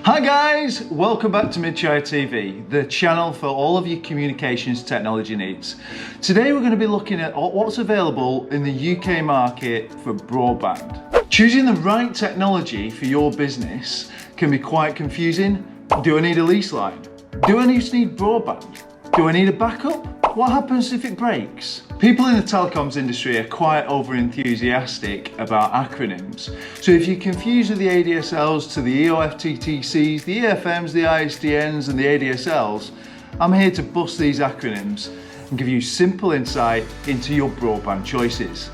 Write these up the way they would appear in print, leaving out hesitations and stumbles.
Hi guys, welcome back to Midshire TV, the channel for all of your communications technology needs. Today we're going to be looking at what's available in the UK market for broadband. Choosing the right technology for your business can be quite confusing. Do I need a lease line? Do I just need broadband? Do I need a backup? What happens if it breaks? People in the telecoms industry are quite over-enthusiastic about acronyms. So if you're confused with the ADSLs to the EOFTTCs, the EFMs, the ISDNs and the ADSLs, I'm here to bust these acronyms and give you simple insight into your broadband choices.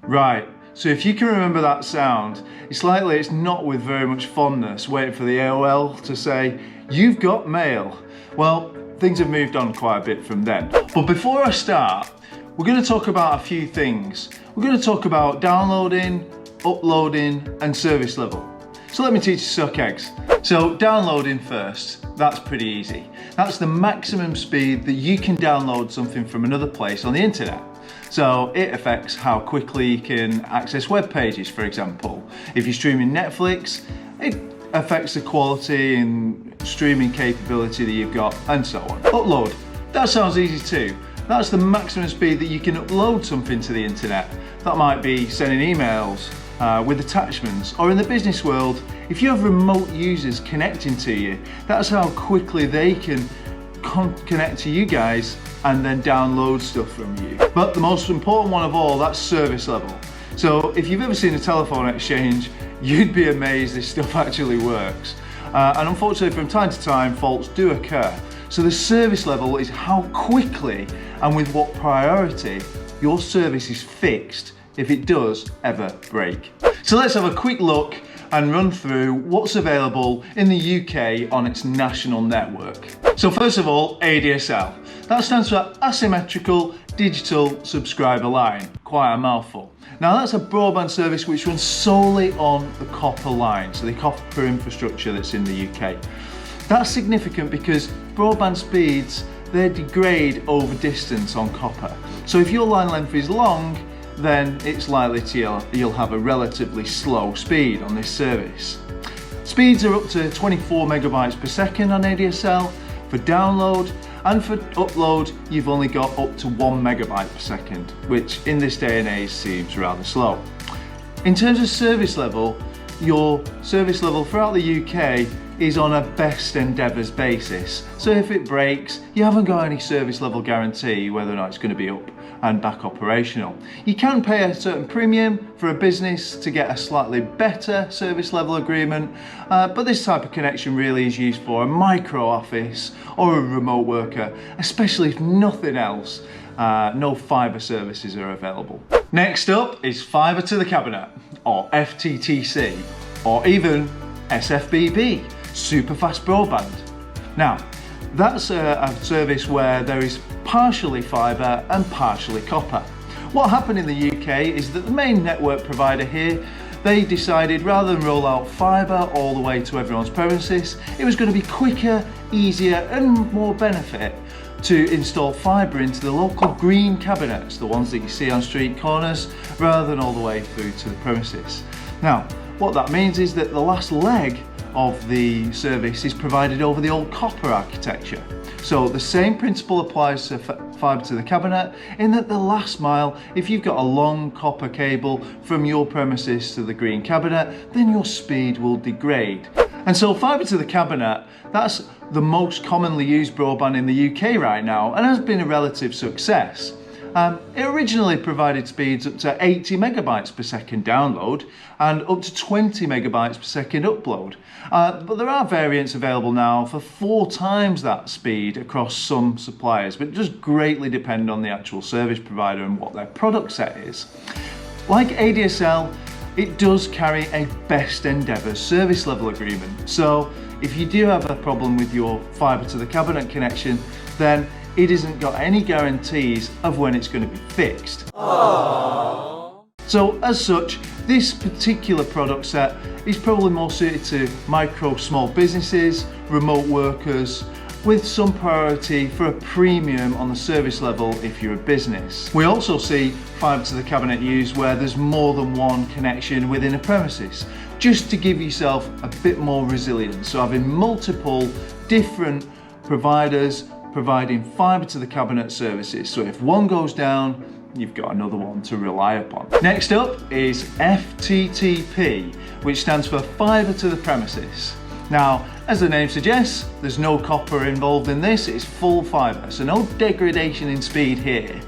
Right, so if you can remember that sound, it's likely it's not with very much fondness waiting for the AOL to say, "You've got mail." Well, things have moved on quite a bit from then. But before I start, we're going to talk about a few things. We're going to talk about downloading, uploading and service level. So let me teach you suck eggs. So downloading first, that's pretty easy. That's the maximum speed that you can download something from another place on the internet. So it affects how quickly you can access web pages, for example. If you're streaming Netflix, it affects the quality and streaming capability that you've got, and so on. Upload, that sounds easy too. That's the maximum speed that you can upload something to the internet. That might be sending emails with attachments, or in the business world, if you have remote users connecting to you, that's how quickly they can connect to you guys and then download stuff from you. But the most important one of all, that's service level. So if you've ever seen a telephone exchange, you'd be amazed this stuff actually works. And unfortunately from time to time, faults do occur. So the service level is how quickly and with what priority your service is fixed if it does ever break. So let's have a quick look and run through what's available in the UK on its national network. So first of all, ADSL. That stands for Asymmetrical Digital Subscriber Line. Quite a mouthful. Now that's a broadband service which runs solely on the copper line, so the copper infrastructure that's in the UK. That's significant because broadband speeds, they degrade over distance on copper. So if your line length is long, then it's likely you'll have a relatively slow speed on this service. Speeds are up to 24 megabytes per second on ADSL for download, and for upload you've only got up to 1 megabyte per second, which in this day and age seems rather slow. In terms of service level, your service level throughout the UK is on a best endeavours basis. So if it breaks, you haven't got any service level guarantee whether or not it's going to be up and back operational. You can pay a certain premium for a business to get a slightly better service level agreement, but this type of connection really is used for a micro office or a remote worker, especially if nothing else, no fibre services are available. Next up is fibre to the cabinet, or FTTC, or even SFBB, super fast broadband. Now, that's a service where there is partially fibre and partially copper. What happened in the UK is that the main network provider here, they decided rather than roll out fibre all the way to everyone's premises, it was going to be quicker, easier and more benefit to install fibre into the local green cabinets, the ones that you see on street corners, rather than all the way through to the premises. Now, what that means is that the last leg of the service is provided over the old copper architecture. So the same principle applies to fibre to the cabinet, in that the last mile, if you've got a long copper cable from your premises to the green cabinet, then your speed will degrade. And so fibre to the cabinet, that's the most commonly used broadband in the UK right now and has been a relative success. It originally provided speeds up to 80 megabytes per second download and up to 20 megabytes per second upload. But there are variants available now for 4 times that speed across some suppliers, but it does greatly depend on the actual service provider and what their product set is. Like ADSL, it does carry a best endeavour service level agreement. So if you do have a problem with your fibre to the cabinet connection, then it hasn't got any guarantees of when it's going to be fixed. Aww. So as such, this particular product set is probably more suited to micro small businesses, remote workers, with some priority for a premium on the service level if you're a business. We also see fibre to the cabinet used where there's more than one connection within a premises, just to give yourself a bit more resilience. So having multiple different providers providing fibre to the cabinet services. So if one goes down, you've got another one to rely upon. Next up is FTTP, which stands for fibre to the premises. Now, as the name suggests, there's no copper involved in this, it's full fibre, so no degradation in speed here.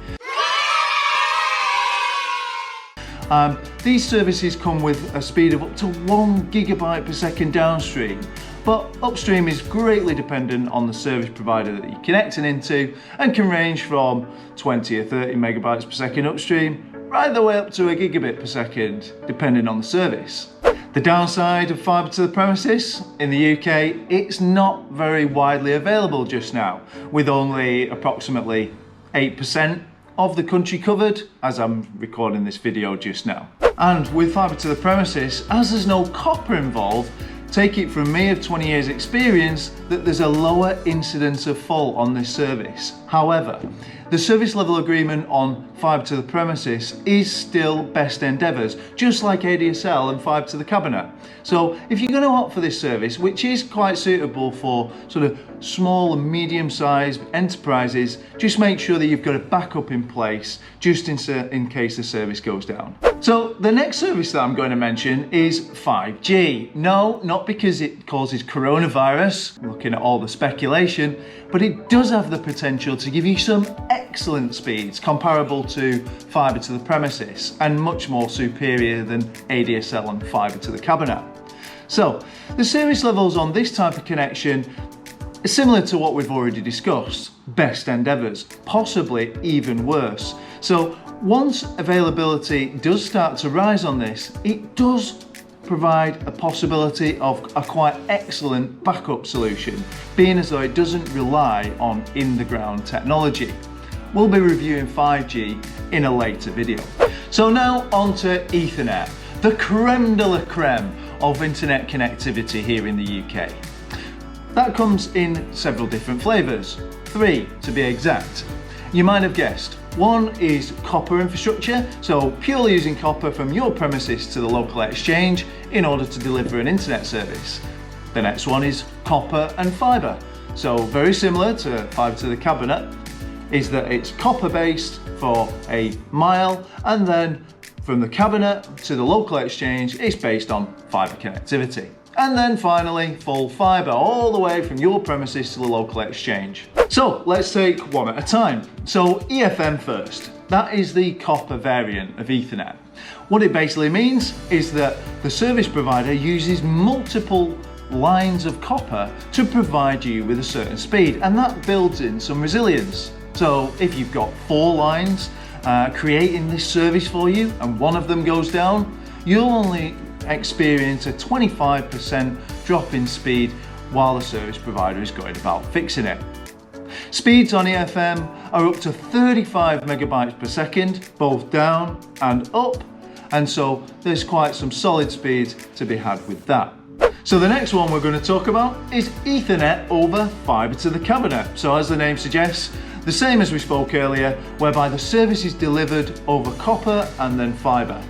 These services come with a speed of up to 1 gigabite per second downstream, but upstream is greatly dependent on the service provider that you're connecting into and can range from 20 or 30 megabytes per second upstream, right the way up to a gigabit per second, depending on the service. The downside of fibre to the premises in the UK, it's not very widely available just now, with only approximately 8% of the country covered as I'm recording this video just now. And with fibre to the premises, as there's no copper involved, take it from me of 20 years experience that there's a lower incidence of fault on this service. However, the service level agreement on fibre to the premises is still best endeavours, just like ADSL and fibre to the cabinet. So if you're going to opt for this service, which is quite suitable for sort of small and medium-sized enterprises, just make sure that you've got a backup in place just in case the service goes down. So the next service that I'm going to mention is 5G. No, not because it causes coronavirus, looking at all the speculation, but it does have the potential to give you some excellent speeds comparable to fibre to the premises and much more superior than ADSL and fibre to the cabinet. So the service levels on this type of connection are similar to what we've already discussed, best endeavours, possibly even worse. So once availability does start to rise on this, it does provide a possibility of a quite excellent backup solution, being as though it doesn't rely on in-the-ground technology. We'll be reviewing 5G in a later video. So now on to Ethernet, the creme de la creme of internet connectivity here in the UK. That comes in several different flavours, 3 to be exact. You might have guessed. One is copper infrastructure, so purely using copper from your premises to the local exchange in order to deliver an internet service. The next one is copper and fibre. So very similar to fibre to the cabinet, is that it's copper based for a mile, and then from the cabinet to the local exchange, it's based on fibre connectivity. And then finally, full fibre, all the way from your premises to the local exchange. So let's take one at a time. So EFM first. That is the copper variant of Ethernet. What it basically means is that the service provider uses multiple lines of copper to provide you with a certain speed, and that builds in some resilience. So if you've got 4 lines creating this service for you and one of them goes down, you'll only experience a 25% drop in speed while the service provider is going about fixing it. Speeds on EFM are up to 35 megabytes per second, both down and up, and so there's quite some solid speed to be had with that. So the next one we're going to talk about is Ethernet over fibre to the cabinet. So as the name suggests, the same as we spoke earlier, whereby the service is delivered over copper and then fibre.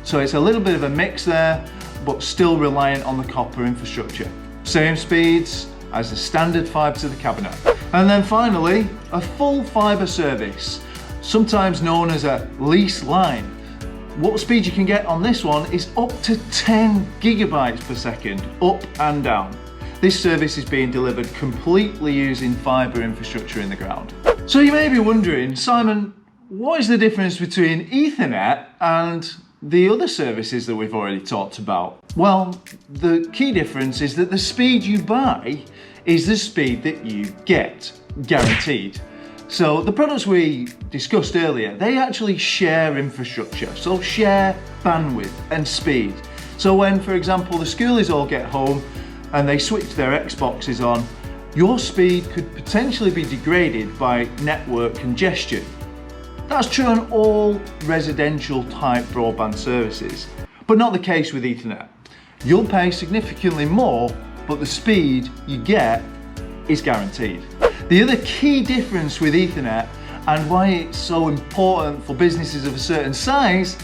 So it's a little bit of a mix there, but still reliant on the copper infrastructure. Same speeds as the standard fibre to the cabinet. And then finally, a full fibre service, sometimes known as a lease line. What speed you can get on this one is up to 10 gigabytes per second, up and down. This service is being delivered completely using fibre infrastructure in the ground. So you may be wondering, Simon, what is the difference between Ethernet and the other services that we've already talked about? Well, the key difference is that the speed you buy is the speed that you get, guaranteed. So the products we discussed earlier, they actually share infrastructure, so share bandwidth and speed. So when, for example, the schoolies all get home and they switch their Xboxes on, your speed could potentially be degraded by network congestion. That's true on all residential type broadband services, but not the case with Ethernet. You'll pay significantly more, but the speed you get is guaranteed. The other key difference with Ethernet and why it's so important for businesses of a certain size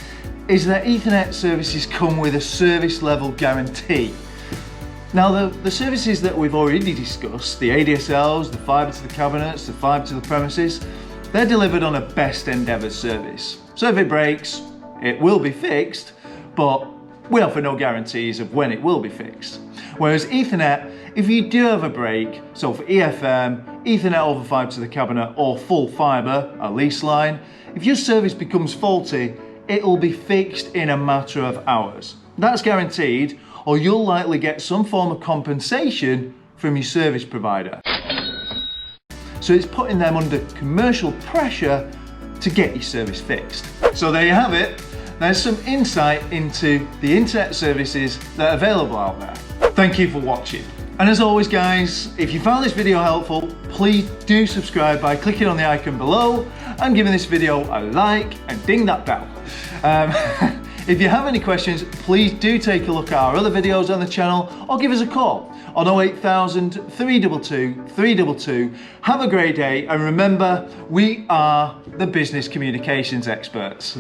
is that Ethernet services come with a service level guarantee. Now the services that we've already discussed, the ADSLs, the fibre to the cabinets, the fibre to the premises, they're delivered on a best endeavour service. So if it breaks, it will be fixed, but we offer no guarantees of when it will be fixed. Whereas Ethernet, if you do have a break, so for EFM, Ethernet over fibre to the cabinet or full fibre, a lease line, if your service becomes faulty, it will be fixed in a matter of hours. That's guaranteed, or you'll likely get some form of compensation from your service provider. So it's putting them under commercial pressure to get your service fixed. So there you have it. There's some insight into the internet services that are available out there. Thank you for watching. And as always guys, if you found this video helpful, please do subscribe by clicking on the icon below and giving this video a like and ding that bell. If you have any questions, please do take a look at our other videos on the channel or give us a call on 08000 322 322. Have a great day, and remember, we are the business communications experts.